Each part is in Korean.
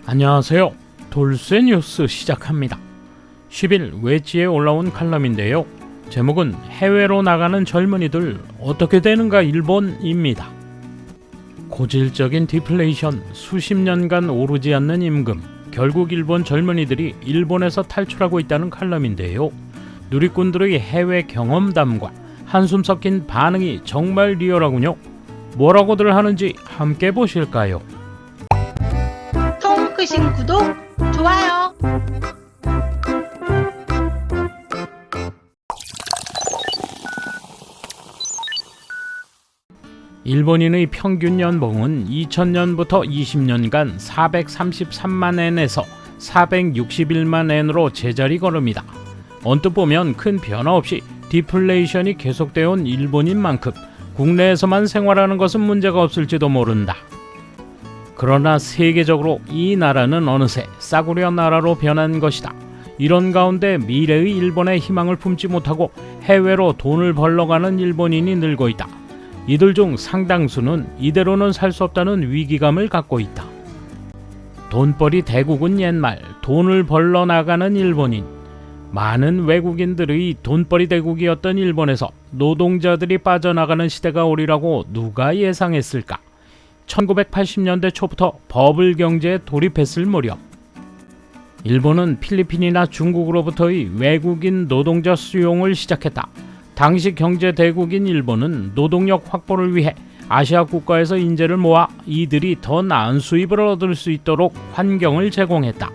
안녕하세요. 돌쇠 뉴스 시작합니다. 10일 웨지에 올라온 칼럼인데요. 제목은 해외로 나가는 젊은이들 어떻게 되는가 일본입니다. 고질적인 디플레이션, 수십 년간 오르지 않는 임금, 결국 일본 젊은이들이 일본에서 탈출하고 있다는 칼럼인데요. 누리꾼들의 해외 경험담과 한숨 섞인 반응이 정말 리얼하군요. 뭐라고들 하는지 함께 보실까요? 끄신 구독, 좋아요. 일본인의 평균 연봉은 2000년부터 20년간 433만 엔에서 461만 엔으로 제자리 걸음이다. 언뜻 보면 큰 변화 없이 디플레이션이 계속되어 온 일본인 만큼 국내에서만 생활하는 것은 문제가 없을지도 모른다. 그러나 세계적으로 이 나라는 어느새 싸구려 나라로 변한 것이다. 이런 가운데 미래의 일본에 희망을 품지 못하고 해외로 돈을 벌러 가는 일본인이 늘고 있다. 이들 중 상당수는 이대로는 살 수 없다는 위기감을 갖고 있다. 돈벌이 대국은 옛말, 돈을 벌러 나가는 일본인. 많은 외국인들의 돈벌이 대국이었던 일본에서 노동자들이 빠져나가는 시대가 오리라고 누가 예상했을까? 1980년대 초부터 버블 경제에 돌입했을 무렵 일본은 필리핀이나 중국으로부터의 외국인 노동자 수용을 시작했다. 당시 경제 대국인 일본은 노동력 확보를 위해 아시아 국가에서 인재를 모아 이들이 더 나은 수입을 얻을 수 있도록 환경을 제공했다.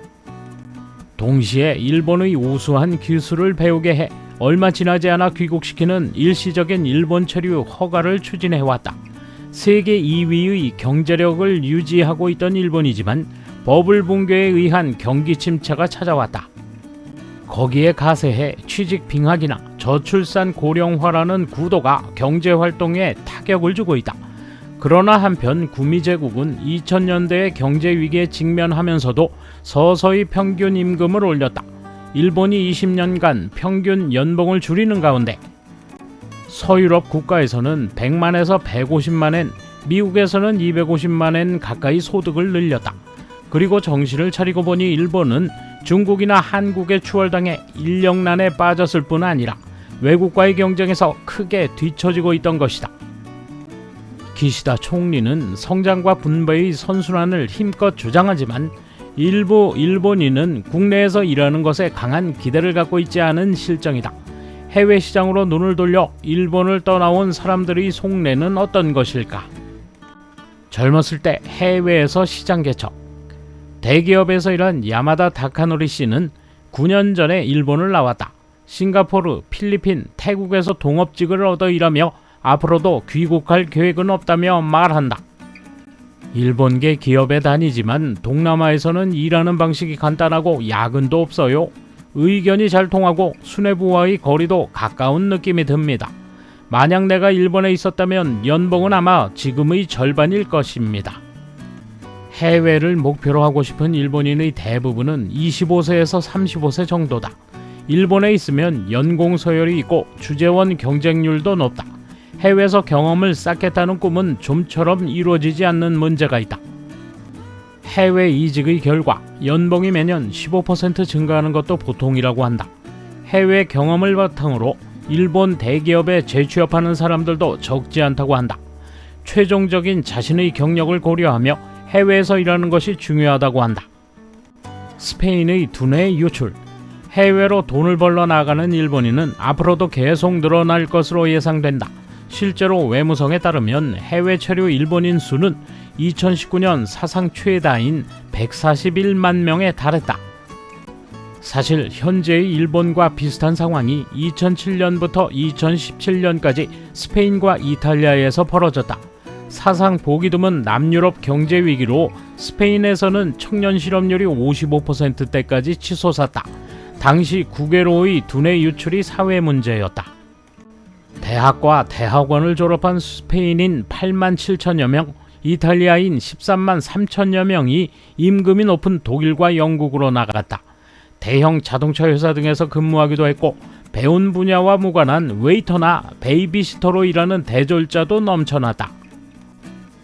동시에 일본의 우수한 기술을 배우게 해 얼마 지나지 않아 귀국시키는 일시적인 일본 체류 허가를 추진해왔다. 세계 2위의 경제력을 유지하고 있던 일본이지만 버블 붕괴에 의한 경기 침체가 찾아왔다. 거기에 가세해 취직 빙하기나 저출산 고령화라는 구도가 경제활동에 타격을 주고 있다. 그러나 한편 구미제국은 2000년대의 경제위기에 직면하면서도 서서히 평균 임금을 올렸다. 일본이 20년간 평균 연봉을 줄이는 가운데 서유럽 국가에서는 100만에서 150만 엔, 미국에서는 250만 엔 가까이 소득을 늘렸다. 그리고 정신을 차리고 보니 일본은 중국이나 한국에 추월당해 인력난에 빠졌을 뿐 아니라 외국과의 경쟁에서 크게 뒤처지고 있던 것이다. 기시다 총리는 성장과 분배의 선순환을 힘껏 주장하지만 일부 일본인은 국내에서 일하는 것에 강한 기대를 갖고 있지 않은 실정이다. 해외 시장으로 눈을 돌려 일본을 떠나온 사람들의 속내는 어떤 것일까? 젊었을 때 해외에서 시장 개척. 대기업에서 일한 야마다 다카노리 씨는 9년 전에 일본을 나왔다. 싱가포르, 필리핀, 태국에서 동업직을 얻어 일하며 앞으로도 귀국할 계획은 없다며 말한다. 일본계 기업에 다니지만 동남아에서는 일하는 방식이 간단하고 야근도 없어요. 의견이 잘 통하고 수뇌부와의 거리도 가까운 느낌이 듭니다. 만약 내가 일본에 있었다면 연봉은 아마 지금의 절반일 것입니다. 해외를 목표로 하고 싶은 일본인의 대부분은 25세에서 35세 정도다. 일본에 있으면 연공 서열이 있고 주재원 경쟁률도 높다. 해외에서 경험을 쌓겠다는 꿈은 좀처럼 이루어지지 않는 문제가 있다. 해외 이직의 결과 연봉이 매년 15% 증가하는 것도 보통이라고 한다. 해외 경험을 바탕으로 일본 대기업에 재취업하는 사람들도 적지 않다고 한다. 최종적인 자신의 경력을 고려하며 해외에서 일하는 것이 중요하다고 한다. 스페인의 두뇌 유출. 해외로 돈을 벌러 나가는 일본인은 앞으로도 계속 늘어날 것으로 예상된다. 실제로 외무성에 따르면 해외 체류 일본인 수는 2019년 사상 최다인 141만 명에 달했다. 사실 현재의 일본과 비슷한 상황이 2007년부터 2017년까지 스페인과 이탈리아에서 벌어졌다. 사상 보기 드문 남유럽 경제 위기로 스페인에서는 청년 실업률이 55%대까지 치솟았다. 당시 국외로의 두뇌 유출이 사회 문제였다. 대학과 대학원을 졸업한 스페인인 8만 7천여 명, 이탈리아인 13만 3천여 명이 임금이 높은 독일과 영국으로 나갔다. 대형 자동차 회사 등에서 근무하기도 했고 배운 분야와 무관한 웨이터나 베이비시터로 일하는 대졸자도 넘쳐났다.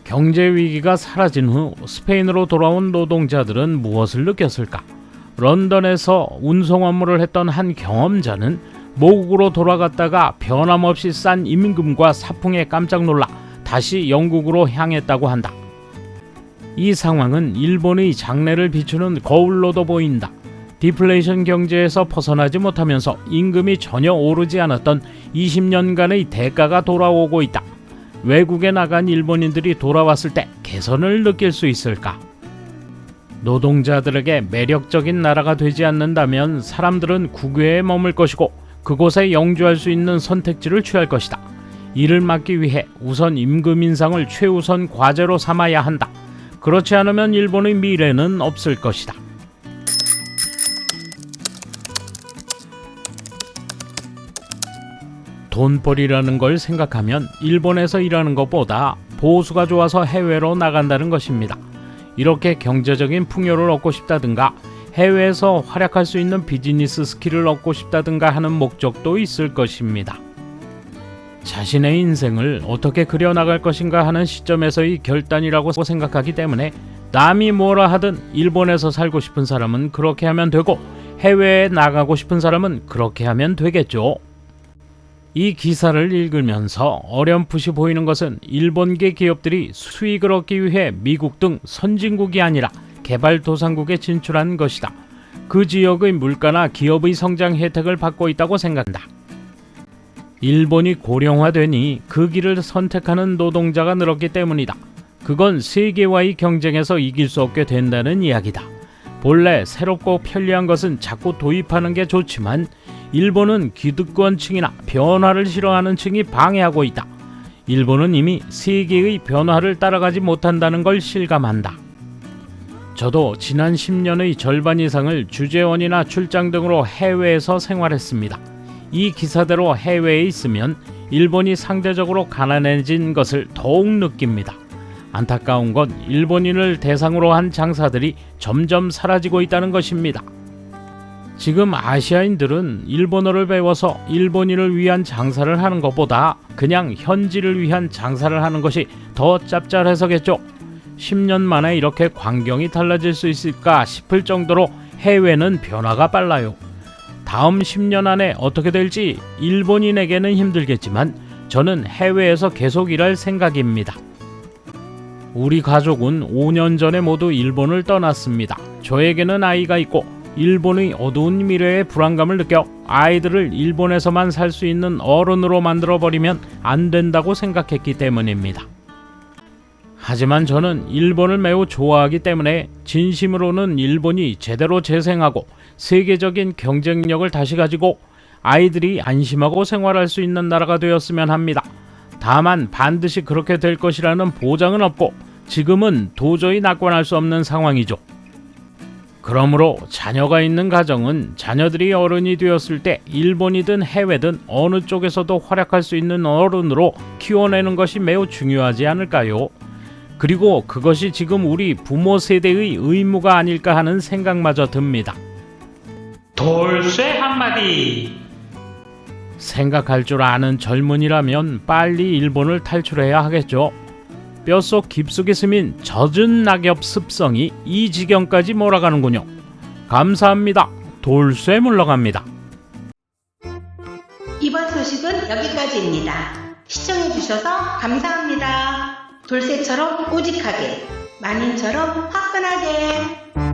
경제 위기가 사라진 후 스페인으로 돌아온 노동자들은 무엇을 느꼈을까? 런던에서 운송 업무를 했던 한 경험자는 모국으로 돌아갔다가 변함없이 싼 임금과 사풍에 깜짝 놀라 다시 영국으로 향했다고 한다. 이 상황은 일본의 장래를 비추는 거울로도 보인다. 디플레이션 경제에서 벗어나지 못하면서 임금이 전혀 오르지 않았던 20년간의 대가가 돌아오고 있다. 외국에 나간 일본인들이 돌아왔을 때 개선을 느낄 수 있을까? 노동자들에게 매력적인 나라가 되지 않는다면 사람들은 국외에 머물 것이고 그곳에 영주할 수 있는 선택지를 취할 것이다. 이를 막기 위해 우선 임금 인상을 최우선 과제로 삼아야 한다. 그렇지 않으면 일본의 미래는 없을 것이다. 돈벌이라는 걸 생각하면 일본에서 일하는 것보다 보수가 좋아서 해외로 나간다는 것입니다. 이렇게 경제적인 풍요를 얻고 싶다든가 해외에서 활약할 수 있는 비즈니스 스킬을 얻고 싶다든가 하는 목적도 있을 것입니다. 자신의 인생을 어떻게 그려나갈 것인가 하는 시점에서의 결단이라고 생각하기 때문에 남이 뭐라 하든 일본에서 살고 싶은 사람은 그렇게 하면 되고 해외에 나가고 싶은 사람은 그렇게 하면 되겠죠. 이 기사를 읽으면서 어렴풋이 보이는 것은 일본계 기업들이 수익을 얻기 위해 미국 등 선진국이 아니라 개발도상국에 진출한 것이다. 그 지역의 물가나 기업의 성장 혜택을 받고 있다고 생각한다. 일본이 고령화되니 그 길을 선택하는 노동자가 늘었기 때문이다. 그건 세계와의 경쟁에서 이길 수 없게 된다는 이야기다. 본래 새롭고 편리한 것은 자꾸 도입하는 게 좋지만 일본은 기득권층이나 변화를 싫어하는 층이 방해하고 있다. 일본은 이미 세계의 변화를 따라가지 못한다는 걸 실감한다. 저도 지난 10년의 절반 이상을 주재원이나 출장 등으로 해외에서 생활했습니다. 이 기사대로 해외에 있으면 일본이 상대적으로 가난해진 것을 더욱 느낍니다. 안타까운 건 일본인을 대상으로 한 장사들이 점점 사라지고 있다는 것입니다. 지금 아시아인들은 일본어를 배워서 일본인을 위한 장사를 하는 것보다 그냥 현지를 위한 장사를 하는 것이 더 짭짤해서겠죠. 10년 만에 이렇게 광경이 달라질 수 있을까 싶을 정도로 해외는 변화가 빨라요. 다음 10년 안에 어떻게 될지 일본인에게는 힘들겠지만 저는 해외에서 계속 일할 생각입니다. 우리 가족은 5년 전에 모두 일본을 떠났습니다. 저에게는 아이가 있고 일본의 어두운 미래에 불안감을 느껴 아이들을 일본에서만 살 수 있는 어른으로 만들어버리면 안 된다고 생각했기 때문입니다. 하지만 저는 일본을 매우 좋아하기 때문에 진심으로는 일본이 제대로 재생하고 세계적인 경쟁력을 다시 가지고 아이들이 안심하고 생활할 수 있는 나라가 되었으면 합니다. 다만 반드시 그렇게 될 것이라는 보장은 없고 지금은 도저히 낙관할 수 없는 상황이죠. 그러므로 자녀가 있는 가정은 자녀들이 어른이 되었을 때 일본이든 해외든 어느 쪽에서도 활약할 수 있는 어른으로 키워내는 것이 매우 중요하지 않을까요? 그리고 그것이 지금 우리 부모 세대의 의무가 아닐까 하는 생각마저 듭니다. 돌쇠 한마디! 생각할 줄 아는 젊은이라면 빨리 일본을 탈출해야 하겠죠. 뼛속 깊숙이 스민 젖은 낙엽 습성이 이 지경까지 몰아가는군요. 감사합니다. 돌쇠 물러갑니다. 이번 소식은 여기까지입니다. 시청해주셔서 감사합니다. 돌쇠처럼 꼬직하게, 마님처럼 화끈하게.